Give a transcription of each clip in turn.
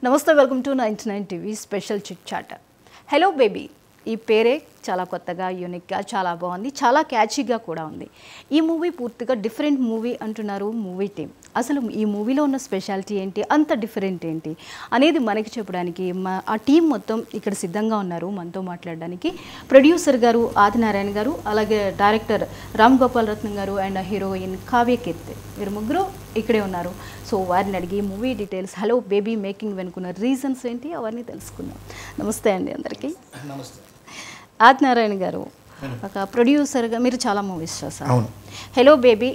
నమస్తే, welcome to 99 TV special chit chat. Hello baby ఈ పేరే చాలా కొత్తగా, యూనిక్గా, చాలా బాగుంది, చాలా క్యాచీగా కూడా ఉంది. ఈ మూవీ పూర్తిగా డిఫరెంట్ మూవీ అంటున్నారు మూవీ టీం. అసలు ఈ మూవీలో ఉన్న స్పెషాలిటీ ఏంటి, అంత డిఫరెంట్ ఏంటి అనేది మనకి చెప్పడానికి ఆ టీం మొత్తం ఇక్కడ సిద్ధంగా ఉన్నారు మనతో మాట్లాడడానికి. ప్రొడ్యూసర్ గారు ఆదినారాయణ గారు, అలాగే డైరెక్టర్ రామ్ గోపాల్ రత్నం గారు అండ్ హీరోయిన్ కావ్య కీర్తి, వీరు ముగ్గురు ఇక్కడే ఉన్నారు. సో వారిని అడిగి movie details, hello baby making వెనుకున్న రీజన్స్ ఏంటి అవన్నీ తెలుసుకుందాం. నమస్తే అండి అందరికీ. నమస్తే. ఆదినారాయణ గారు, ఒక ప్రొడ్యూసర్గా మీరు చాలా మూవీస్ చేశారు. హలో బేబీ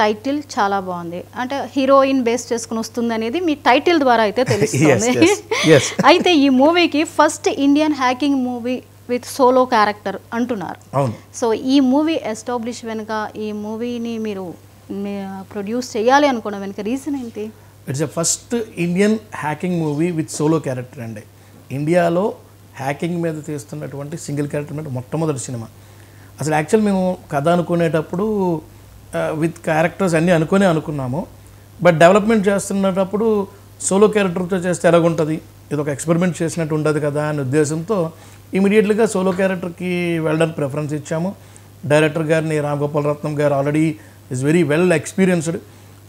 టైటిల్ చాలా బాగుంది, అంటే హీరోయిన్ బేస్ చేసుకుని వస్తుంది అనేది మీ టైటిల్ ద్వారా అయితే తెలుస్తుంది. అయితే ఈ మూవీకి first Indian hacking movie with solo character అంటున్నారు. సో ఈ మూవీ ఎస్టాబ్లిష్ వెనుక, ఈ మూవీని మీరు ప్రొడ్యూస్ చేయాలి అనుకోవడం వెనుక రీజన్ ఏంటి? It's a first Indian hacking movie with solo character అండి. ఇండియాలో హ్యాకింగ్ మీద తీస్తున్నటువంటి సింగిల్ క్యారెక్టర్ మీద మొట్టమొదటి సినిమా. అసలు యాక్చువల్ మేము కథ అనుకునేటప్పుడు విత్ క్యారెక్టర్స్ అన్నీ అనుకున్నాము. బట్ డెవలప్మెంట్ చేస్తున్నప్పుడు సోలో క్యారెక్టర్తో చేస్తే ఎలాగుంటుంది, ఇది ఒక ఎక్స్పెరిమెంట్ చేసినట్టు ఉండదు కదా అనే ఉద్దేశంతో ఇమీడియట్లీగా సోలో క్యారెక్టర్కి వెళ్ళడానికి ప్రిఫరెన్స్ ఇచ్చాము. డైరెక్టర్ గారిని రామ్ గోపాల్ రత్నం గారు already is very well experienced,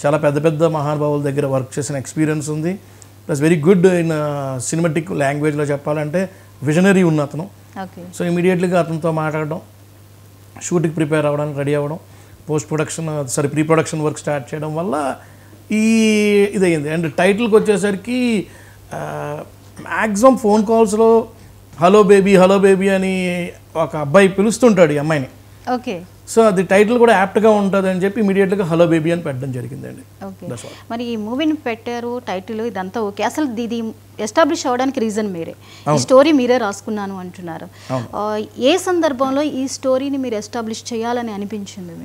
చాలా పెద్ద పెద్ద మహానుభావుల దగ్గర వర్క్ చేసిన ఎక్స్పీరియన్స్ ఉంది. Plus very good in cinematic లాంగ్వేజ్లో చెప్పాలంటే విజనరీ ఉన్న అతను. సో ఇమీడియట్లీగా అతనితో మాట్లాడడం, షూటింగ్ ప్రిపేర్ అవ్వడానికి రెడీ అవ్వడం, ప్రీ ప్రొడక్షన్ వర్క్ స్టార్ట్ చేయడం వల్ల ఇదయ్యింది. అండ్ టైటిల్కి వచ్చేసరికి మ్యాక్సిమం ఫోన్ కాల్స్లో హలో బేబీ అని ఒక అబ్బాయి పిలుస్తుంటాడు ఈ అమ్మాయిని. ఓకే. సో అది టైటిల్ కూడా యాప్ట్గా ఉంటుంది అని చెప్పి ఇమీడియట్గా హలో బేబీ అని పెట్టడం జరిగిందండి. ఓకే. మరి ఈ మూవీని పెట్టారు, టైటిల్ ఇదంతా ఓకే. అసలు ఇది ఎస్టాబ్లిష్ అవ్వడానికి రీజన్ మీరే, ఈ స్టోరీ మీరే రాసుకున్నాను అంటున్నారు. ఏ సందర్భంలో ఈ స్టోరీని మీరు ఎస్టాబ్లిష్ చేయాలని అనిపించింది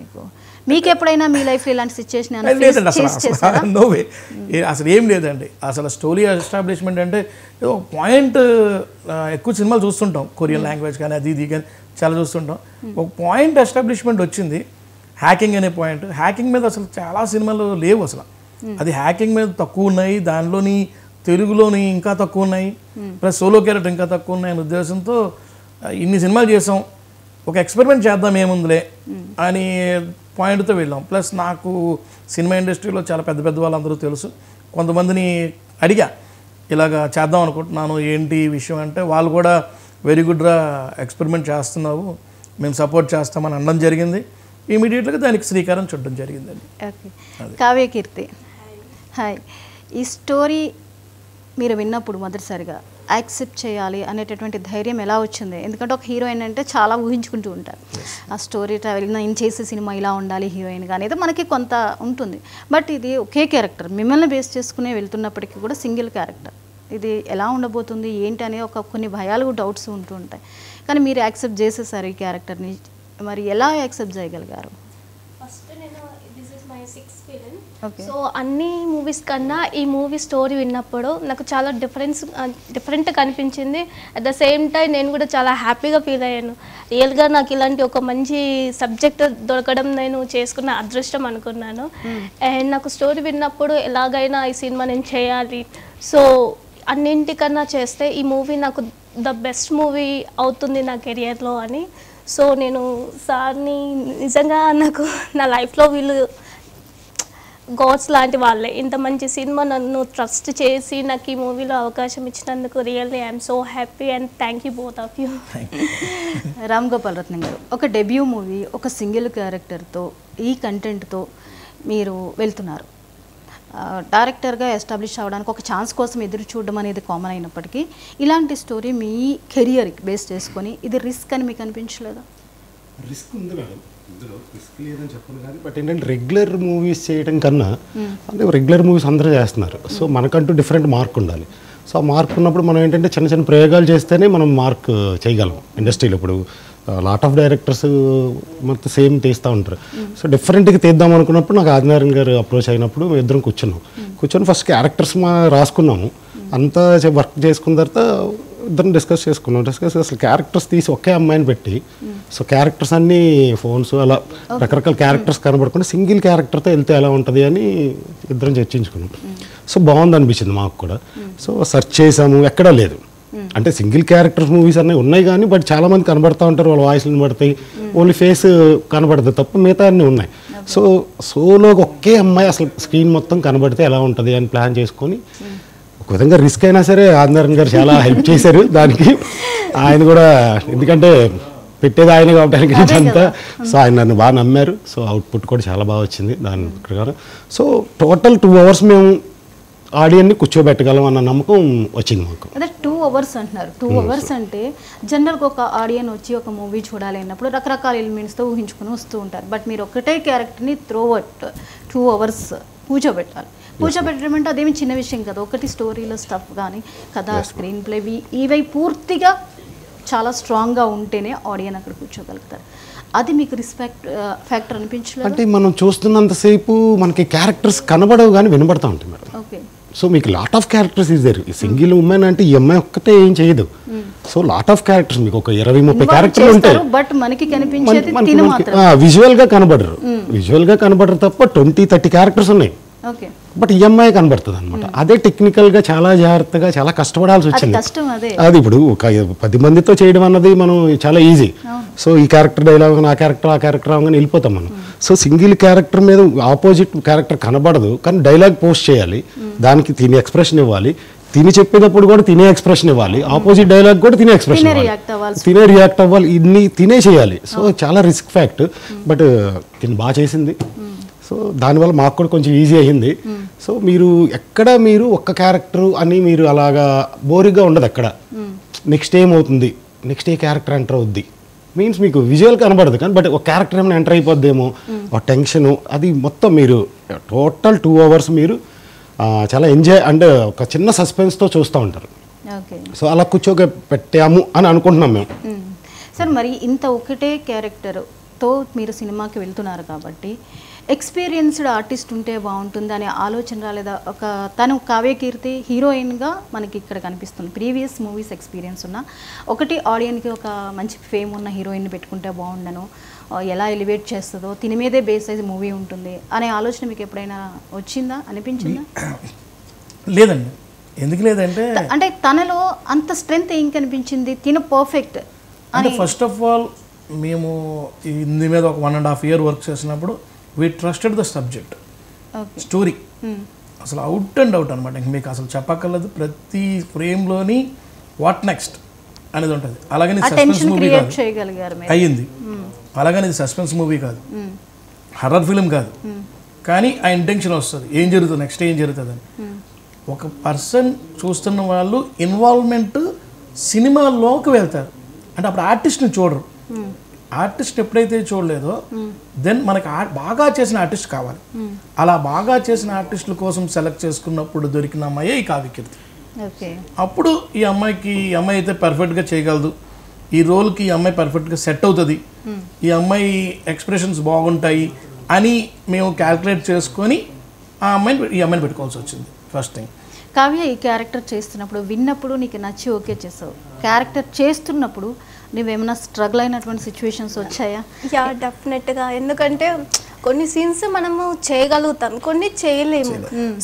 మీకు ఎప్పుడైనా మీ లైఫ్ ఇలాంటి సిచ్యువేషన్? నో వే, అసలు ఏం లేదండి. అసలు స్టోరీ ఎస్టాబ్లిష్మెంట్ అంటే ఒక పాయింట్, ఎక్కువ సినిమాలు చూస్తుంటాం, కొరియన్ లాంగ్వేజ్ కానీ అది ఇది కానీ చాలా చూస్తుంటాం. ఒక పాయింట్ ఎస్టాబ్లిష్మెంట్ వచ్చింది, హ్యాకింగ్ అనే పాయింట్. హ్యాకింగ్ మీద అసలు చాలా సినిమాలు లేవు అసలు. అది హ్యాకింగ్ మీద తక్కువ ఉన్నాయి, దానిలోని తెలుగులోని ఇంకా తక్కువ ఉన్నాయి, ప్లస్ సోలో క్యారెక్టర్ ఇంకా తక్కువ ఉన్నాయి అనే ఉద్దేశంతో ఇన్ని సినిమాలు చేసాం, ఒక ఎక్స్పెరిమెంట్ చేద్దాం ఏముందిలే అని పాయింట్తో వెళ్ళాం. ప్లస్ నాకు సినిమా ఇండస్ట్రీలో చాలా పెద్ద పెద్ద వాళ్ళందరూ తెలుసు. కొంతమందిని అడిగా ఇలాగా చేద్దాం అనుకుంటున్నాను ఏంటి విషయం అంటే, వాళ్ళు కూడా వెరీ గుడ్గా ఎక్స్పెరిమెంట్ చేస్తున్నావు, మేము సపోర్ట్ చేస్తామని అనడం జరిగింది. ఇమీడియట్గా దానికి శ్రీకారం చుట్టడం జరిగిందండి. ఓకే. కావ్య కీర్తి, హాయ్. ఈ స్టోరీ మీరు విన్నప్పుడు మొదటిసారిగా యాక్సెప్ట్ చేయాలి అనేటటువంటి ధైర్యం ఎలా వచ్చింది? ఎందుకంటే ఒక హీరోయిన్ అంటే చాలా ఊహించుకుంటూ ఉంటారు, ఆ స్టోరీ ట్రావెలింగ్, నేను చేసే సినిమా ఇలా ఉండాలి హీరోయిన్గా అనేది మనకి కొంత ఉంటుంది. బట్ ఇది ఒకే క్యారెక్టర్, మిమ్మల్ని బేస్ చేసుకునే వెళ్తున్నప్పటికీ కూడా సింగిల్ క్యారెక్టర్, ఇది ఎలా ఉండబోతుంది ఏంటి అనే కొన్ని భయాలు, డౌట్స్ ఉంటూ ఉంటాయి. కానీ మీరు యాక్సెప్ట్ చేసేసారు ఈ క్యారెక్టర్ని, మరి ఎలా యాక్సెప్ట్ చేయగలిగారు? ఫస్ట్ నేను this is my 6th film. So అన్ని మూవీస్ కన్నా ఈ మూవీ స్టోరీ విన్నప్పుడు నాకు చాలా డిఫరెంట్గా అనిపించింది. అట్ ద సేమ్ టైం నేను కూడా చాలా హ్యాపీగా ఫీల్ అయ్యాను. రియల్గా నాకు ఇలాంటి ఒక మంచి సబ్జెక్ట్ దొరకడం నేను చేసుకున్న అదృష్టం అనుకున్నాను. అండ్ నాకు స్టోరీ విన్నప్పుడు ఎలాగైనా ఈ సినిమా నేను చేయాలి, సో అన్నింటికన్నా చేస్తే ఈ మూవీ నాకు ద బెస్ట్ మూవీ అవుతుంది నా కెరియర్లో అని. సో నేను సార్ని నిజంగా నాకు నా లైఫ్లో వీళ్ళు గాడ్స్ లాంటి వాళ్ళే. ఇంత మంచి సినిమా నన్ను ట్రస్ట్ చేసి నాకు ఈ మూవీలో అవకాశం ఇచ్చినందుకు really I'm so happy and thank you both of you. Ram Gopal Ratnam garu, ఒక డెబ్యూ మూవీ, ఒక సింగిల్ క్యారెక్టర్తో, ఈ కంటెంట్తో మీరు వెళ్తున్నారు. డైరెక్టర్గా ఎస్టాబ్లిష్ అవ్వడానికి ఒక ఛాన్స్ కోసం ఎదురు చూడడం అనేది కామన్ అయినప్పటికీ, ఇలాంటి స్టోరీ మీ కెరియర్ బేస్ చేసుకొని ఇది రిస్క్ అని మీకు అనిపించలేదా? రిస్క్ ఉంది మేడం, ఇందులో రిస్క్ లేదని చెప్పను కానీ, బట్ ఏంటంటే రెగ్యులర్ మూవీస్ చేయడం కన్నా అంటే రెగ్యులర్ మూవీస్ అందరూ చేస్తున్నారు. సో మనకంటూ డిఫరెంట్ మార్క్ ఉండాలి. సో ఆ మార్క్ ఉన్నప్పుడు మనం ఏంటంటే చిన్న చిన్న ప్రయోగాలు చేస్తేనే మనం మార్క్ చేయగలం ఇండస్ట్రీలో. ఇప్పుడు లాట్ ఆఫ్ డైరెక్టర్స్ మొత్తం సేమ్ తీస్తూ ఉంటారు. సో డిఫరెంట్గా తీద్దాం అనుకున్నప్పుడు నాకు ఆదినారాయణ గారు అప్రోచ్ అయినప్పుడు మేము ఇద్దరం కూర్చొని ఫస్ట్ క్యారెక్టర్స్ రాసుకున్నాము. అంతా వర్క్ చేసుకున్న తర్వాత ఇద్దరం డిస్కస్ చేసుకున్నాం. అసలు క్యారెక్టర్స్ తీసి ఒకే అమ్మాయిని పెట్టి సో క్యారెక్టర్స్ అన్నీ ఫోన్స్ అలా రకరకాల క్యారెక్టర్స్ కనబడకుండా సింగిల్ క్యారెక్టర్తో వెళ్తే ఎలా ఉంటుంది అని ఇద్దరం చర్చించుకున్నాం. సో బాగుంది అనిపించింది మాకు కూడా. సో సెర్చ్ చేసాము, ఎక్కడా లేదు. అంటే సింగిల్ క్యారెక్టర్స్ మూవీస్ అన్నీ ఉన్నాయి కానీ బట్ చాలా మంది కనబడతా ఉంటారు, వాళ్ళ వాయిస్లు కనబడతాయి, ఓన్లీ ఫేస్ కనబడుతుంది తప్ప మిగతా అన్నీ ఉన్నాయి. సో సోలోకి ఒకే అమ్మాయి అసలు స్క్రీన్ మొత్తం కనబడితే ఎలా ఉంటుంది అని ప్లాన్ చేసుకొని ఒక విధంగా రిస్క్ అయినా సరే ఆదినారాయణ గారు చాలా హెల్ప్ చేశారు దానికి. ఆయన కూడా ఎందుకంటే పెట్టేది ఆయన కాబట్టి అంతా. సో ఆయన నన్ను బాగా నమ్మారు. సో అవుట్పుట్ కూడా చాలా బాగా వచ్చింది దాని ప్రకారం. సో టోటల్ 2 hours మేము ఆడియన్ని కూర్చోబెట్టగలం అన్న నమ్మకం వచ్చింది మాకు. అదే 2 hours అంటున్నారు. 2 hours అంటే జనరల్గా ఒక ఆడియన్ వచ్చి ఒక మూవీ చూడాలి అన్నప్పుడు రకరకాల ఎలిమెంట్స్తో ఊహించుకుని వస్తూ ఉంటారు. బట్ మీరు ఒకటే క్యారెక్టర్ని త్రోఅవుట్ 2 hours కూర్చోబెట్టాలి. కూర్చోబెట్టడం అంటే అదేమి చిన్న విషయం కదా. ఒకటి స్టోరీలో స్టఫ్ కానీ కథ, స్క్రీన్ ప్లే ఇవి పూర్తిగా చాలా స్ట్రాంగ్గా ఉంటేనే ఆడియన్ అక్కడ కూర్చోగలుగుతారు. అది మీకు రిస్పెక్ట్ ఫ్యాక్టర్ అనిపించలేదు? అంటే మనం చూస్తున్నంతసేపు మనకి క్యారెక్టర్స్ కనబడవు కానీ వినబడతా ఉంటాయి మేడం. ఓకే. సో మీకు lot of characters is there. ఈ సింగిల్ ఉమెన్ అంటే ఈ అమ్మాయి ఒక్కతే ఏం చేయదు. సో లాట్ ఆఫ్ క్యారెక్టర్స్ మీకు ఒక 20-30 క్యారెక్టర్లు ఉంటాయి. బట్ మనకి కనిపించేది విజువల్ గా కనబడరు తప్ప 20-30 క్యారెక్టర్స్ ఉన్నాయి. ఓకే. బట్ ఈ అమ్మాయి కనబడుతుంది అనమాట. అదే టెక్నికల్ గా చాలా జాగ్రత్తగా చాలా కష్టపడాల్సి వచ్చింది. అది ఇప్పుడు ఒక 10 మందితో చేయడం అన్నది మనం చాలా ఈజీ. సో ఈ క్యారెక్టర్ డైలాగ్ ఆ క్యారెక్టర్ అవగానే వెళ్ళిపోతాం మనం. సో సింగిల్ క్యారెక్టర్ మీద ఆపోజిట్ క్యారెక్టర్ కనబడదు కానీ డైలాగ్ పోస్ట్ చేయాలి, దానికి తినే ఎక్స్ప్రెషన్ ఇవ్వాలి, తిని చెప్పేటప్పుడు కూడా తినే ఎక్స్ప్రెషన్ ఇవ్వాలి, ఆపోజిట్ డైలాగ్ కూడా తినే ఎక్స్ప్రెషన్ తినే రియాక్ట్ అవ్వాలి, ఇన్ని తినే చేయాలి. సో చాలా రిస్క్ ఫ్యాక్ట్. బట్ తిని బాగా చేసింది. సో దానివల్ల మాకు కూడా కొంచెం ఈజీ అయ్యింది. సో మీరు ఒక్క క్యారెక్టర్ అని మీరు అలాగా బోరింగ్గా ఉండదు. ఎక్కడ నెక్స్ట్ ఏమవుతుంది, నెక్స్ట్ ఏ క్యారెక్టర్ ఎంటర్ అవుద్ది మీన్స్ మీకు విజువల్ కనబడదు కానీ బట్ ఒక క్యారెక్టర్ ఏమైనా ఎంటర్ అయిపోద్దేమో ఆ టెన్షను అది మొత్తం మీరు టోటల్ 2 hours మీరు చాలా ఎంజాయ్ అంటే ఒక చిన్న సస్పెన్స్తో చూస్తూ ఉంటారు. సో అలా కూర్చోక పెట్టాము అని అనుకుంటున్నాం మేము. సార్ మరి ఇంత ఒకటే క్యారెక్టర్తో మీరు సినిమాకి వెళ్తున్నారు కాబట్టి ఎక్స్పీరియన్స్డ్ ఆర్టిస్ట్ ఉంటే బాగుంటుంది అనే ఆలోచన రాలేదా? ఒక తను కావ్యకీర్తి హీరోయిన్గా మనకి ఇక్కడ కనిపిస్తుంది. ప్రీవియస్ మూవీస్ ఎక్స్పీరియన్స్ ఉన్న ఒకటి ఆడియన్కి ఒక మంచి ఫేమ్ ఉన్న హీరోయిన్ పెట్టుకుంటే బాగుండను, ఎలా ఎలివేట్ చేస్తుందో తిని మీదే బేస్ అయితే మూవీ ఉంటుంది అనే ఆలోచన మీకు ఎప్పుడైనా వచ్చిందా, అనిపించిందా? లేదండి. ఎందుకు లేదంటే అంటే తనలో అంత స్ట్రెంగ్త్ ఏం కనిపించింది, తిను పర్ఫెక్ట్ అంటే ఫస్ట్ ఆఫ్ ఆల్ మేము ఇందు మీద ఒక 1.5 year వర్క్ చేసినప్పుడు we trusted the subject, story అసలు అవుట్ అండ్ అవుట్ అనమాట. ఇంక మీకు అసలు చెప్పక్కర్లేదు. ప్రతి ఫ్రేమ్లోని వాట్ నెక్స్ట్ అనేది ఉంటుంది. అలాగని సస్పెన్స్ మూవీ కాదు అయ్యింది, అలాగని ఇది సస్పెన్స్ మూవీ కాదు, హర్రర్ ఫిలిం కాదు, కానీ ఆ ఇంటెన్షన్ వస్తుంది ఏం జరుగుతుంది నెక్స్ట్ ఏం జరుగుతుంది అని. ఒక పర్సన్ చూస్తున్న వాళ్ళు ఇన్వాల్వ్మెంట్ సినిమాలోకి వెళ్తారు. అంటే అప్పుడు ఆర్టిస్ట్ని చూడరు. ఆర్టిస్ట్ ఎప్పుడైతే చూడలేదో దెన్ మనకి బాగా చేసిన ఆర్టిస్ట్ కావాలి. అలా బాగా చేసిన ఆర్టిస్టుల కోసం సెలెక్ట్ చేసుకున్నప్పుడు దొరికిన అమ్మాయే ఈ కావ్యకీర్తి. అప్పుడు ఈ అమ్మాయి అయితే పర్ఫెక్ట్గా చేయగలదు, ఈ రోల్కి ఈ అమ్మాయి పర్ఫెక్ట్గా సెట్ అవుతుంది, ఈ అమ్మాయి ఎక్స్ప్రెషన్స్ బాగుంటాయి అని మేము క్యాల్కులేట్ చేసుకొని ఈ అమ్మాయిని పెట్టుకోవాల్సి వచ్చింది. First thing. కావ్య ఈ క్యారెక్టర్ చేస్తున్నప్పుడు విన్నప్పుడు నీకు నచ్చి ఓకే చేసావు, క్యారెక్టర్ చేస్తున్నప్పుడు నువ్వేమైనా స్ట్రగుల్ అయినటువంటి సిచ్యువేషన్స్ వచ్చాయా? యా డెఫినెట్గా. ఎందుకంటే కొన్ని సీన్స్ మనము చేయగలుగుతాం, కొన్ని చేయలేము.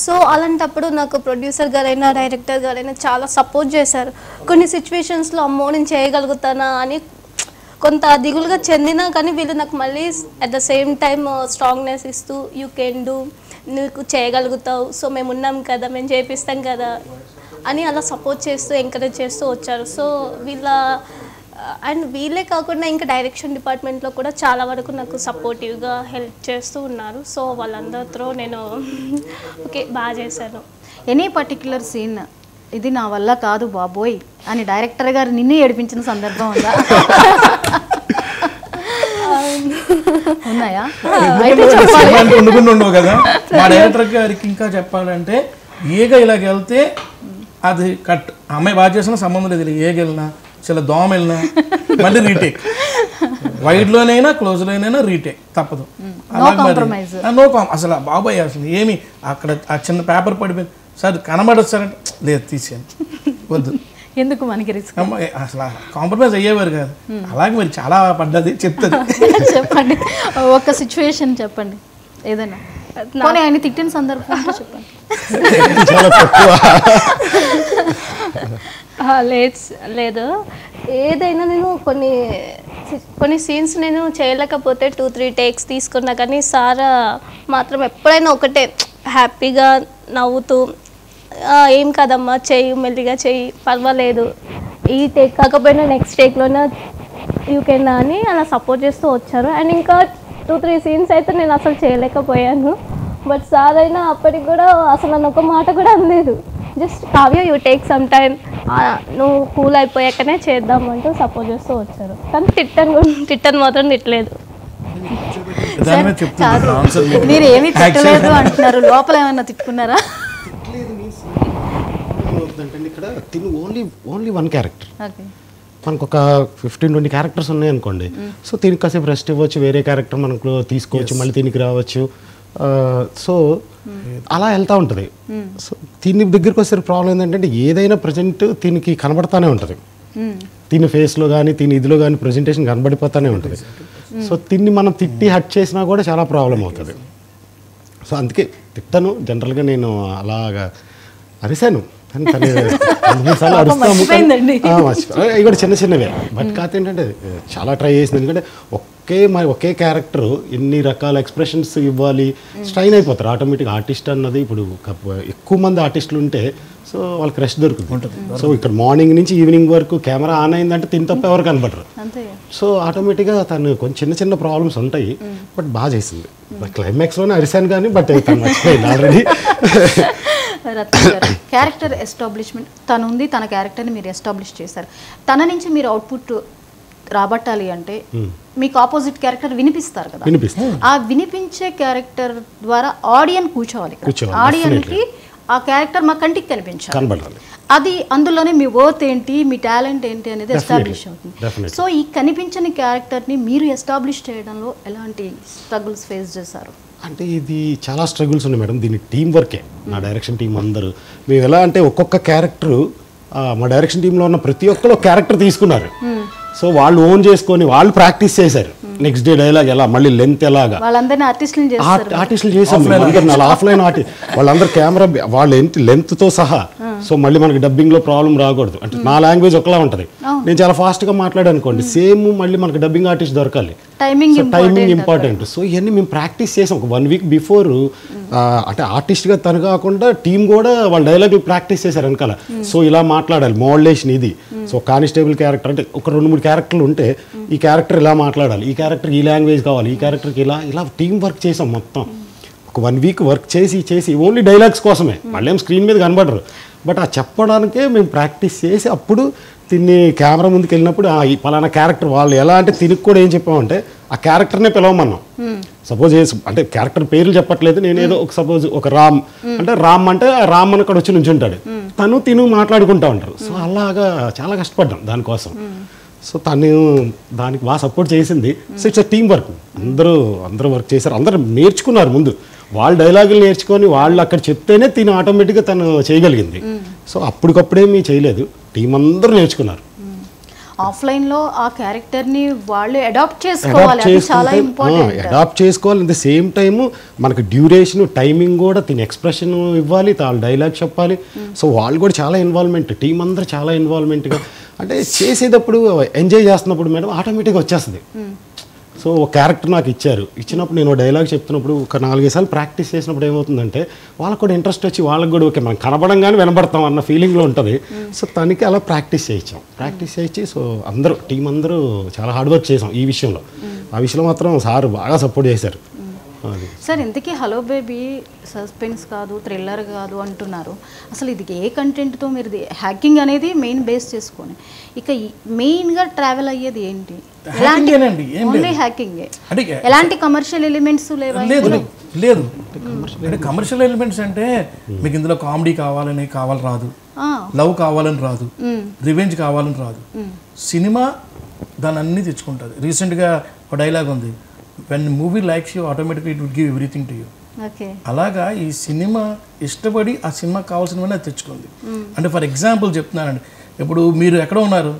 సో అలాంటప్పుడు నాకు ప్రొడ్యూసర్ గారైనా డైరెక్టర్ గారైనా చాలా సపోర్ట్ చేశారు. కొన్ని సిచ్యువేషన్స్లో అమ్మో నేను చేయగలుగుతానా అని కొంత దిగులుగా చెందినా కానీ వీళ్ళు నాకు మళ్ళీ at the same time strongness ఇస్తూ యూ కెన్ డూ, నువ్వు చేయగలుగుతావు, సో మేము ఉన్నాం కదా, మేము చేపిస్తాం కదా అని అలా సపోర్ట్ చేస్తూ ఎంకరేజ్ చేస్తూ వచ్చారు. సో వీళ్ళే కాకుండా ఇంకా డైరెక్షన్ డిపార్ట్మెంట్లో కూడా చాలా వరకు నాకు సపోర్టివ్గా హెల్ప్ చేస్తూ ఉన్నారు. సో వాళ్ళందరితో నేను ఓకే బాగా చేశాను. ఎనీ పర్టిక్యులర్ సీన్ ఇది నా వల్ల కాదు బాబోయ్ అని డైరెక్టర్ గారు నిన్ను ఏడిపించిన సందర్భం ఉందా? ఉన్నాయా? ఉండవు కదా. మా డైరెక్టర్ గారికి ఇంకా చెప్పాలంటే ఏగ ఇలాగ వెళ్తే అది కట్, అమ్మాయి బాగా చేసిన సంబంధం లేదు, ఏగ వెళ్ళినా చాలా దోమ వెళ్ళినా మళ్ళీ రీటేక్, వైడ్లోనైనా క్లోజ్లోనైనా రీటేక్ తప్పదు. అసలు బాబాయ్ అసలు ఏమి అక్కడ ఆ చిన్న పేపర్ పడిపోయింది సార్ కనబడదు సార్ అంటే లేదు తీసేయండి వద్దు ఎందుకు మనకి రిస్క్? అసలు కాంప్రమైజ్ అయ్యేవారు కాదు. అలాగే మరి చాలా పడ్డది చెప్తారు. చెప్పండి ఒక సిచ్యువేషన్ చెప్పండి ఏదైనా. పోనీ ఆయన తిట్టిన సందర్భం చెప్పండి. చాలా తక్కువ. లేదు, ఏదైనా నేను కొన్ని సీన్స్ నేను చేయలేకపోతే 2-3 టేక్స్ తీసుకున్నా, కానీ సార్ మాత్రం ఎప్పుడైనా ఒకటే హ్యాపీగా నవ్వుతూ ఏం కదమ్మా చెయ్యి, మెల్లిగా చెయ్యి, పర్వాలేదు, ఈ టేక్ కాకపోయినా నెక్స్ట్ టేక్లోనే యూ కెన్ అని అలా సపోర్ట్ చేస్తూ వచ్చారు. అండ్ ఇంకా 2-3 సీన్స్ అయితే నేను అసలు చేయలేకపోయాను. బట్ సార్ అయినా అప్పటికి కూడా అసలు నన్ను ఒక మాట కూడా అనలేదు. Just Kavya you take some time, నువ్వు కూల్ అయిపోయాకనే చేద్దామంటూ సపోర్ట్ చేస్తూ వచ్చారు. కానీ తిట్టను మాత్రం తిట్టలేదు. మీరు ఏమీ తిట్టలేదు అంటున్నారు, లోపల ఏమైనా తిట్టుకున్నారా? ఇక్కడ తిను ఓన్లీ వన్ క్యారెక్టర్. మనకు ఒక 15-20 క్యారెక్టర్స్ ఉన్నాయి అనుకోండి. సో దీనికి కాసేపు రెస్ట్ ఇవ్వచ్చు, వేరే క్యారెక్టర్ మనకు తీసుకోవచ్చు, మళ్ళీ దీనికి రావచ్చు. సో అలా వెళ్తూ ఉంటుంది. సో దీని దగ్గరికి వచ్చే ప్రాబ్లం ఏంటంటే ఏదైనా ప్రజెంట్ దీనికి కనబడతానే ఉంటుంది. దీని ఫేస్లో కానీ దీని ఇదిలో కానీ ప్రజెంటేషన్ కనబడిపోతూనే ఉంటుంది. సో దీన్ని మనం తిట్టి హట్ చేసినా కూడా చాలా ప్రాబ్లం అవుతుంది. సో అందుకే తిట్టను. జనరల్గా నేను అలాగా అరిశాను కానీ ఇవి కూడా చిన్నవే. బట్ కాకపోతే ఏంటంటే చాలా ట్రై చేసింది. ఎందుకంటే ఒకే క్యారెక్టర్ ఎన్ని రకాల ఎక్స్ప్రెషన్స్ ఇవ్వాలి, స్ట్రైన్ అయిపోతారు ఆటోమేటిక్గా. ఆర్టిస్ట్ అన్నది ఇప్పుడు ఎక్కువ మంది ఆర్టిస్టులు ఉంటే సో వాళ్ళకి రెస్ట్ దొరుకుతుంది. సో ఇక్కడ మార్నింగ్ నుంచి ఈవినింగ్ వరకు కెమెరా ఆన్ అయిందంటే తిని తప్ప ఎవరు కనబడరు. సో ఆటోమేటిక్గా తను కొంచెం చిన్న ప్రాబ్లమ్స్ ఉంటాయి. బట్ బాగా చేసింది. క్లైమాక్స్లోనే అరిశాను కానీ బట్ తను మర్చిపోయింది ఆల్రెడీ. క్యారెక్టర్ ఎస్టాబ్లిష్మెంట్ తను ఉంది, తన క్యారెక్టర్ని మీరు ఎస్టాబ్లిష్ చేశారు. తన నుంచి మీరు అవుట్పుట్ రాబట్టాలి అంటే మీకు ఆపోజిట్ క్యారెక్టర్ వినిపిస్తారు కదా, ఆ వినిపించే క్యారెక్టర్ ద్వారా ఆడియన్స్ కూర్చోవాలి. ఆడియన్స్కి ఆ క్యారెక్టర్ మా కంటికి కనిపించాలి. అది అందులోనే మీ వర్త్ ఏంటి, మీ టాలెంట్ ఏంటి అనేది ఎస్టాబ్లిష్ అవుతుంది. సో ఈ కనిపించని క్యారెక్టర్ని మీరు ఎస్టాబ్లిష్ చేయడంలో ఎలాంటి స్ట్రగుల్స్ ఫేస్ చేశారు? అంటే ఇది చాలా స్ట్రగుల్స్ ఉన్నాయి మేడం. దీని టీం వర్కే. నా డైరెక్షన్ టీం అందరూ మేము ఎలా అంటే ఒక్కొక్క క్యారెక్టరు మా డైరెక్షన్ టీంలో ఉన్న ప్రతి ఒక్కరు ఒక క్యారెక్టర్ తీసుకున్నారు. సో వాళ్ళు ఓన్ చేసుకొని వాళ్ళు ప్రాక్టీస్ చేశారు. నెక్స్ట్ డే డైలాగ్ ఎలా, మళ్ళీ లెంత్ ఎలాగా, వాళ్ళందరినీ ఆర్టిస్టులు చేసాం. ఆఫ్లైన్ ఆర్టిస్ట్ వాళ్ళందరూ కెమెరా వాళ్ళ లెంత్తో సహా. సో మళ్ళీ మనకి డబ్బింగ్లో ప్రాబ్లం రాకూడదు. అంటే నా లాంగ్వేజ్ ఒకలా ఉంటుంది, నేను చాలా ఫాస్ట్గా మాట్లాడనుకోండి, సేమ్ మళ్ళీ మనకి డబ్బింగ్ ఆర్టిస్ట్ దొరకాలి. Timing important. సో ఇవన్నీ మేము ప్రాక్టీస్ చేసాం ఒక 1 వీక్ బిఫోర్. అంటే ఆర్టిస్ట్గా తను కాకుండా టీం కూడా వాళ్ళ డైలాగులు ప్రాక్టీస్ చేశారు వెనకాల. సో ఇలా మాట్లాడాలి, మోడ్యులేషన్ ఇది. సో కానిస్టేబుల్ క్యారెక్టర్ అంటే ఒక 2-3 క్యారెక్టర్లు ఉంటే ఈ క్యారెక్టర్ ఇలా మాట్లాడాలి, ఈ క్యారెక్టర్ ఈ లాంగ్వేజ్ కావాలి, ఈ క్యారెక్టర్కి ఇలా టీం వర్క్ చేసాం మొత్తం. ఒక 1 వీక్ వర్క్ చేసి ఓన్లీ డైలాగ్స్ కోసమే. మళ్ళీ ఏం స్క్రీన్ మీద కనబడరు. బట్ ఆ చెప్పడానికే మేము ప్రాక్టీస్ చేసి అప్పుడు తిని కెమెరా ముందుకు వెళ్ళినప్పుడు ఈ పలానా క్యారెక్టర్ వాళ్ళు ఎలా అంటే తినికి కూడా ఏం చెప్పామంటే ఆ క్యారెక్టర్నే పిలవమన్నాం. సపోజ్ అంటే క్యారెక్టర్ పేర్లు చెప్పట్లేదు, నేను ఏదో ఒక సపోజ్ ఒక రామ్ అంటే రామ్ అని అక్కడ వచ్చి నుంచి ఉంటాడు, తిను మాట్లాడుకుంటా ఉంటారు. సో అలాగా చాలా కష్టపడ్డాం దానికోసం. సో తను దానికి బాగా సపోర్ట్ చేసింది. So it's team work. అందరూ వర్క్ చేశారు, అందరూ నేర్చుకున్నారు. ముందు వాళ్ళ డైలాగులు నేర్చుకొని వాళ్ళు అక్కడ చెప్తేనే తిని ఆటోమేటిక్గా తను చేయగలిగింది. సో అప్పటికప్పుడేమీ చేయలేదు, టీం అందరూ నేర్చుకున్నారు. ఆఫ్లైన్లో ఆ క్యారెక్టర్ని వాళ్ళు అడాప్ట్ చేసుకోవాలి, చాలా ఇంపార్టెంట్. అడాప్ట్ చేసుకోవాలి. అట్ ద సేమ్ టైము మనకి డ్యూరేషన్, టైమింగ్ కూడా తిని ఎక్స్ప్రెషన్ ఇవ్వాలి, వాళ్ళ డైలాగ్ చెప్పాలి. సో వాళ్ళు కూడా చాలా ఇన్వాల్వ్మెంట్, టీం అందరూ చాలా ఇన్వాల్వ్మెంట్గా అంటే చేసేటప్పుడు ఎంజాయ్ చేస్తున్నప్పుడు మేడం ఆటోమేటిక్గా వచ్చేస్తుంది. సో ఒక క్యారెక్టర్ నాకు ఇచ్చినప్పుడు నేను డైలాగ్ చెప్తున్నప్పుడు ఒక 4-5 సార్లు ప్రాక్టీస్ చేసినప్పుడు ఏమవుతుందంటే వాళ్ళకు కూడా ఇంట్రెస్ట్ వచ్చి వాళ్ళకి కూడా ఓకే మనం కనబడంగానే వినబడతాం అన్న ఫీలింగ్లో ఉంటుంది. సో తనకి అలా ప్రాక్టీస్ చేయించి సో టీం అందరూ చాలా హార్డ్ వర్క్ చేసాం ఈ విషయంలో. ఆ విషయంలో మాత్రం సార్ బాగా సపోర్ట్ చేశారు. సార్ ఇంతకీ హలో బేబీ సస్పెన్స్ కాదు, థ్రిల్లర్ కాదు అంటున్నారు. అసలు ఇది ఏ కంటెంట్తో మీరు హ్యాకింగ్ అనేది మెయిన్ బేస్ చేసుకొని ఇక మెయిన్గా ట్రావెల్ అయ్యేది ఏంటి? ఓన్లీ హ్యాకింగ్, ఎలాంటి కమర్షియల్ ఎలిమెంట్స్ లేదు. అంటే కమర్షియల్ ఎలిమెంట్స్ అంటే మీకు ఇందులో కామెడీ కావాలని రాదు, లవ్ కావాలని రాదు, రివెంజ్ కావాలని రాదు. సినిమా దాన్ని అన్నీ తెచ్చుకుంటుంది. రీసెంట్గా ఒక డైలాగ్ ఉంది, when the movie likes you automatically it will give everything to you. అలాగా ఈ సినిమా ఇష్టపడి ఆ సినిమా కావాల్సినవన్నీ అది తెచ్చుకుంది. అంటే ఫర్ ఎగ్జాంపుల్ చెప్తున్నానండి, ఇప్పుడు మీరు ఎక్కడ ఉన్నారు,